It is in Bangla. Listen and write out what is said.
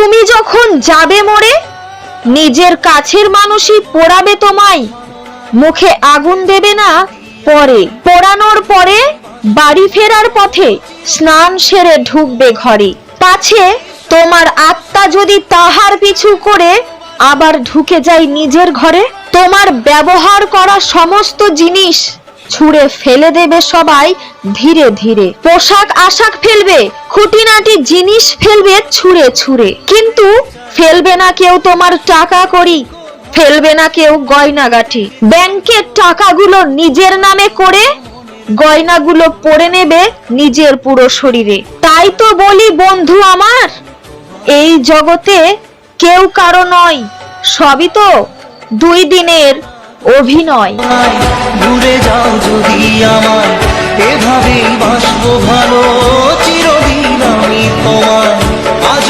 তুমি যখন যাবে মরে, নিজের কাছের মানুষই পোড়াবে তোমায়, মুখে আগুন দেবে না পরে। পোড়ানোর পরে বাড়ি ফেরার পথে স্নান সেরে ঢুকবে ঘরে, পাছে তোমার আত্মা যদি তাহার পিছু করে আবার ঢুকে যায় নিজের ঘরে। তোমার ব্যবহার করা সমস্ত জিনিস ছুঁড়ে ফেলে দেবে সবাই ধীরে ধীরে। পোশাক আশাক ফেলবে, খুঁটিনাটি জিনিস ফেলবে ছুঁড়ে ছুঁড়ে, কিন্তু ফেলবে না কেউ তোমার টাকা কড়ি, ফেলবে না কেউ গয়নাগাটি। ব্যাংকের টাকাগুলো নিজের নামে করে গয়নাগুলো পরে নেবে নিজের পুরো শরীরে। তাই তো বলি বন্ধু আমার, এই জগতে কেউ কারো নয়, সবই তো 2 দিনের অভিনয়। ভুলে যাও যদি আমায়, এভাবেই বাসবো ভালো চিরদিন আমি তোমায়। আজ